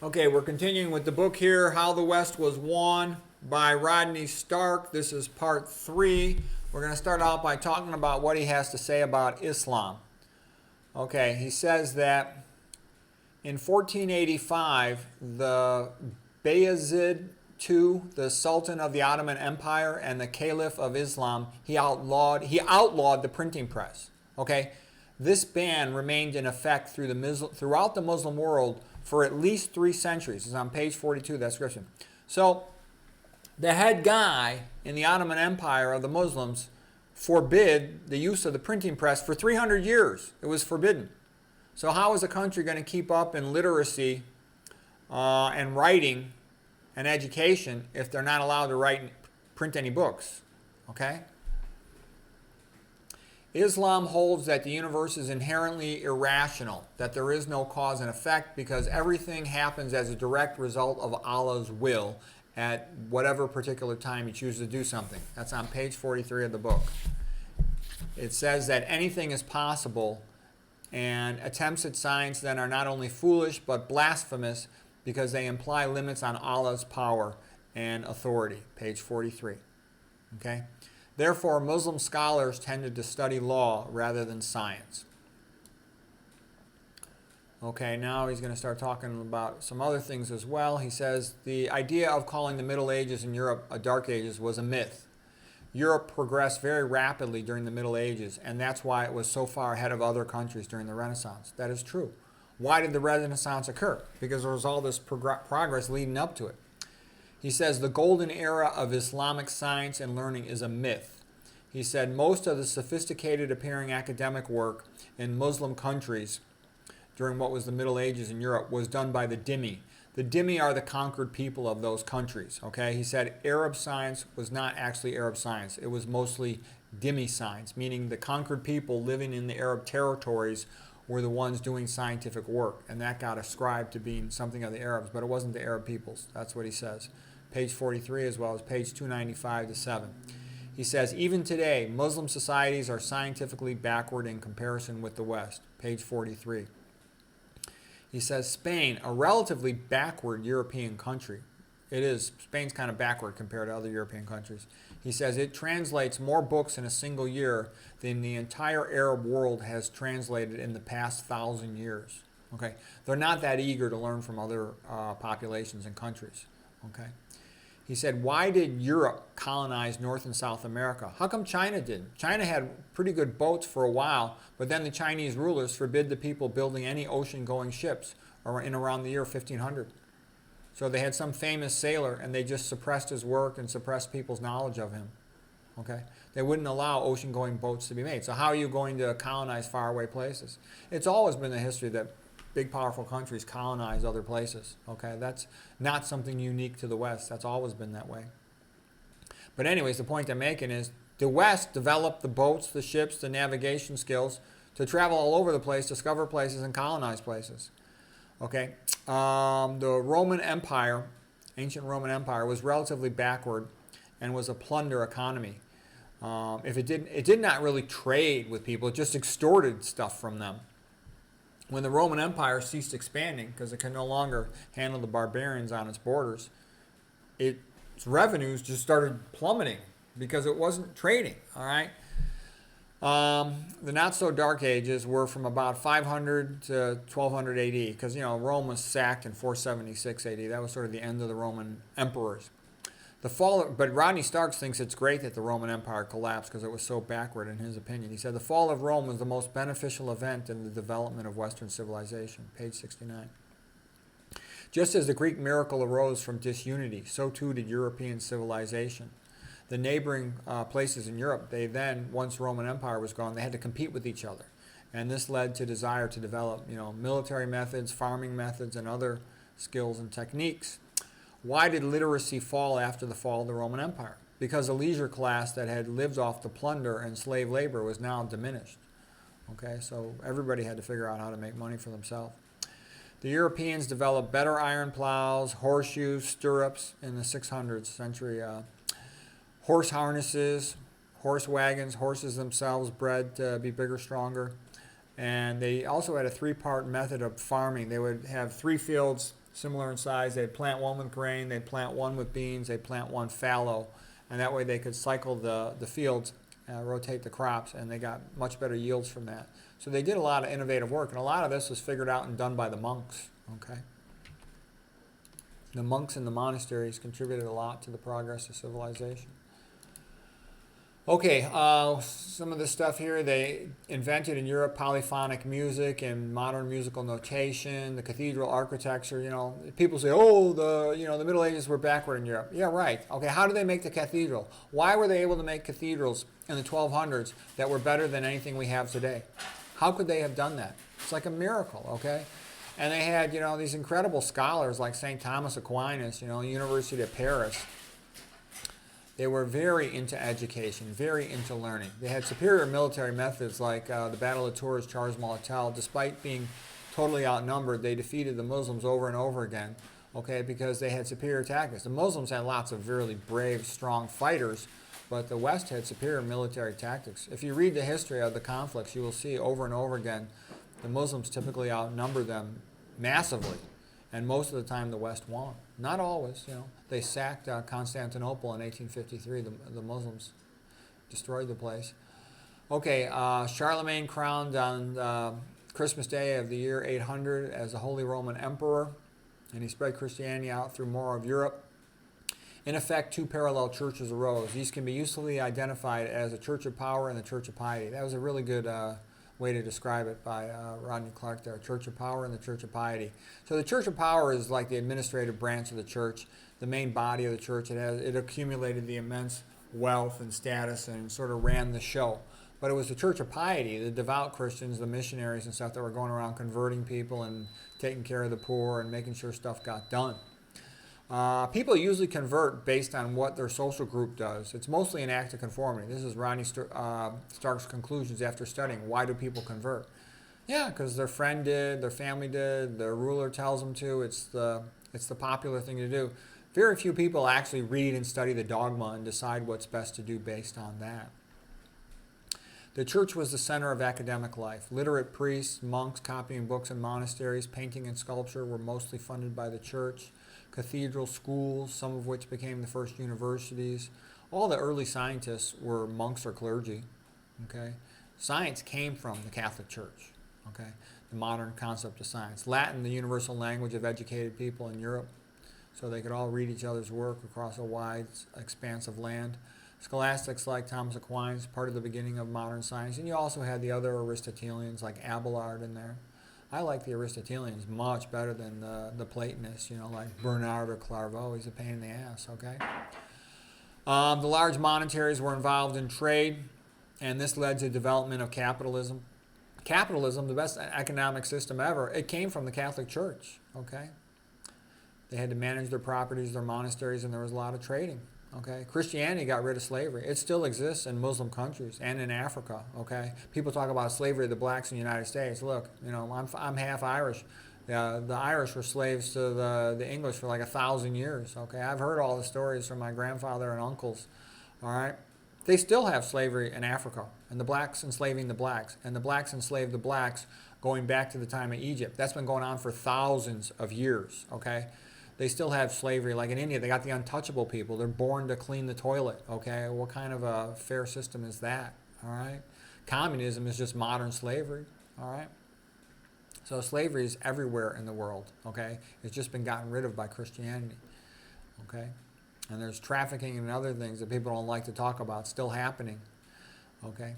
Okay, we're continuing with the book here, How the West Was Won by Rodney Stark. This is part 3. We're going to start out by talking about what he has to say about Islam. Okay, he says that in 1485, the Bayezid II, the Sultan of the Ottoman Empire and the Caliph of Islam, he outlawed the printing press. Okay, this ban remained in effect throughout the Muslim world for at least 3 centuries. It's on page 42 of that description. So the head guy in the Ottoman Empire of the Muslims forbid the use of the printing press for 300 years. It was forbidden. So how is a country going to keep up in literacy and writing and education if they're not allowed to write and print any books? Okay? Islam holds that the universe is inherently irrational, that there is no cause and effect because everything happens as a direct result of Allah's will at whatever particular time he chooses to do something. That's on page 43 of the book. It says that anything is possible, and attempts at science then are not only foolish but blasphemous because they imply limits on Allah's power and authority. Page 43. Okay? Therefore, Muslim scholars tended to study law rather than science. Okay, now he's going to start talking about some other things as well. He says the idea of calling the Middle Ages in Europe a Dark Ages was a myth. Europe progressed very rapidly during the Middle Ages, and that's why it was so far ahead of other countries during the Renaissance. That is true. Why did the Renaissance occur? Because there was all this progress leading up to it. He says the golden era of Islamic science and learning is a myth. He said most of the sophisticated appearing academic work in Muslim countries during what was the Middle Ages in Europe was done by the dhimmi. The dhimmi are the conquered people of those countries. Okay? He said Arab science was not actually Arab science. It was mostly dhimmi science, meaning the conquered people living in the Arab territories were the ones doing scientific work, and that got ascribed to being something of the Arabs, but it wasn't the Arab peoples. That's what he says. Page 43 as well as page 295 to 7. He says, even today, Muslim societies are scientifically backward in comparison with the West. Page 43. He says, Spain, a relatively backward European country. It is. Spain's kind of backward compared to other European countries. He says it translates more books in a single year than the entire Arab world has translated in the past 1,000 years. Okay? They're not that eager to learn from other populations and countries. Okay? He said, why did Europe colonize North and South America? How come China didn't? China had pretty good boats for a while, but then the Chinese rulers forbid the people building any ocean-going ships in around the year 1500. So they had some famous sailor, and they just suppressed his work and suppressed people's knowledge of him. Okay? They wouldn't allow ocean-going boats to be made. So how are you going to colonize faraway places? It's always been the history that big, powerful countries colonize other places. Okay? That's not something unique to the West. That's always been that way. But anyways, the point I'm making is the West developed the boats, the ships, the navigation skills to travel all over the place, discover places, and colonize places. Okay? The Roman Empire, ancient Roman Empire, was relatively backward and was a plunder economy. It did not really trade with people. It just extorted stuff from them. When the Roman Empire ceased expanding because it could no longer handle the barbarians on its borders, its revenues just started plummeting because it wasn't trading. All right. The not so dark ages were from about 500 to 1200 AD because Rome was sacked in 476 AD. That was sort of the end of the Roman emperors. But Rodney Stark thinks it's great that the Roman Empire collapsed because it was so backward in his opinion. He said the fall of Rome was the most beneficial event in the development of Western civilization. Page 69. Just as the Greek miracle arose from disunity, so too did European civilization. The neighboring places in Europe, once Roman Empire was gone, they had to compete with each other. And this led to desire to develop, military methods, farming methods, and other skills and techniques. Why did literacy fall after the fall of the Roman Empire? Because the leisure class that had lived off the plunder and slave labor was now diminished. Okay, so everybody had to figure out how to make money for themselves. The Europeans developed better iron plows, horseshoes, stirrups in the 600th century, horse harnesses, horse wagons, horses themselves bred to be bigger, stronger. And they also had a 3-part method of farming. They would have 3 fields similar in size. They'd plant one with grain, they'd plant one with beans, they'd plant one fallow, and that way they could cycle the fields, rotate the crops, and they got much better yields from that. So they did a lot of innovative work, and a lot of this was figured out and done by the monks. Okay, the monks in the monasteries contributed a lot to the progress of civilization. Okay, some of this stuff here, they invented in Europe polyphonic music and modern musical notation, the cathedral architecture. You know, people say, oh, the Middle Ages were backward in Europe. Yeah, right. Okay, how did they make the cathedral? Why were they able to make cathedrals in the 1200s that were better than anything we have today? How could they have done that? It's like a miracle, okay? And they had, these incredible scholars like St. Thomas Aquinas, University of Paris. They were very into education, very into learning. They had superior military methods like the Battle of Tours, Charles Martel. Despite being totally outnumbered, they defeated the Muslims over and over again, okay, because they had superior tactics. The Muslims had lots of really brave, strong fighters, but the West had superior military tactics. If you read the history of the conflicts, you will see over and over again the Muslims typically outnumber them massively, and most of the time the West won. Not always, They sacked Constantinople in 1853. The Muslims destroyed the place. Okay, Charlemagne crowned on Christmas Day of the year 800 as the Holy Roman Emperor, and he spread Christianity out through more of Europe. In effect, two parallel churches arose. These can be usefully identified as a church of power and the church of piety. That was a really good way to describe it by Rodney Clark there, Church of Power and the Church of Piety. So the Church of Power is like the administrative branch of the church, the main body of the church. It accumulated the immense wealth and status and sort of ran the show. But it was the Church of Piety, the devout Christians, the missionaries and stuff that were going around converting people and taking care of the poor and making sure stuff got done. People usually convert based on what their social group does. It's mostly an act of conformity. This is Rodney Stark's conclusions after studying. Why do people convert? Yeah, because their friend did, their family did, their ruler tells them to. It's the popular thing to do. Very few people actually read and study the dogma and decide what's best to do based on that. The church was the center of academic life. Literate priests, monks copying books in monasteries, painting and sculpture were mostly funded by the church. Cathedral schools, some of which became the first universities. All the early scientists were monks or clergy. Okay, science came from the Catholic Church. Okay, the modern concept of science. Latin, the universal language of educated people in Europe, so they could all read each other's work across a wide expanse of land. Scholastics like Thomas Aquinas, part of the beginning of modern science, and you also had the other Aristotelians like Abelard in there. I like the Aristotelians much better than the Platonists, like Bernard or Clairvaux. He's a pain in the ass, okay? The large monasteries were involved in trade, and this led to the development of capitalism. Capitalism, the best economic system ever, it came from the Catholic Church, okay? They had to manage their properties, their monasteries, and there was a lot of trading. Okay, Christianity got rid of slavery. It still exists in Muslim countries and in Africa. Okay, people talk about slavery of the blacks in the United States. Look, I'm half Irish. The Irish were slaves to the English for like 1,000 years. Okay, I've heard all the stories from my grandfather and uncles. All right, they still have slavery in Africa, and the blacks enslaving the blacks, and the blacks enslaved the blacks going back to the time of Egypt. That's been going on for thousands of years. Okay. They still have slavery, like in India. They got the untouchable people. They're born to clean the toilet, okay? What kind of a fair system is that, all right? Communism is just modern slavery, all right? So slavery is everywhere in the world, okay? It's just been gotten rid of by Christianity, okay? And there's trafficking and other things that people don't like to talk about still happening, okay?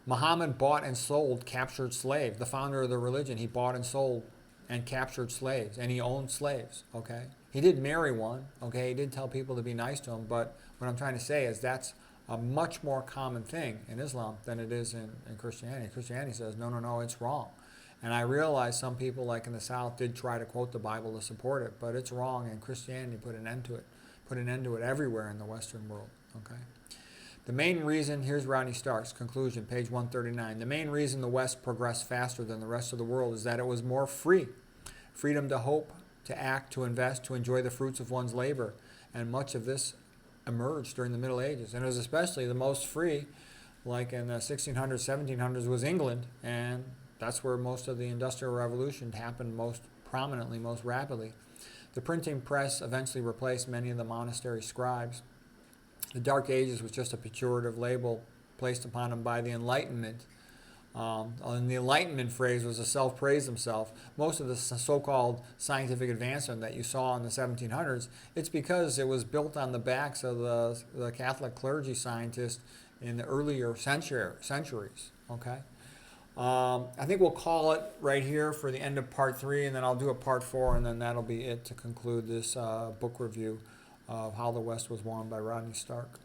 Muhammad bought and sold captured slaves. The founder of the religion, he bought and sold and captured slaves, and he owned slaves, okay? He did marry one, okay? He did tell people to be nice to him, but what I'm trying to say is that's a much more common thing in Islam than it is in Christianity. Christianity says, no, it's wrong. And I realize some people, like in the South, did try to quote the Bible to support it, but it's wrong, and Christianity put an end to it everywhere in the Western world, okay? The main reason, here's Rodney Stark's conclusion, page 139. The main reason the West progressed faster than the rest of the world is that it was more free. Freedom to hope, to act, to invest, to enjoy the fruits of one's labor. And much of this emerged during the Middle Ages. And it was especially the most free, like in the 1600s, 1700s, was England. And that's where most of the Industrial Revolution happened most prominently, most rapidly. The printing press eventually replaced many of the monastery scribes. The Dark Ages was just a pejorative label placed upon them by the Enlightenment. And the Enlightenment phrase was to self-praise himself. Most of the so-called scientific advancement that you saw in the 1700s, it's because it was built on the backs of the Catholic clergy scientists in the earlier centuries. Okay, I think we'll call it right here for the end of part 3, and then I'll do a part 4, and then that'll be it to conclude this book review of How the West Was Won by Rodney Stark.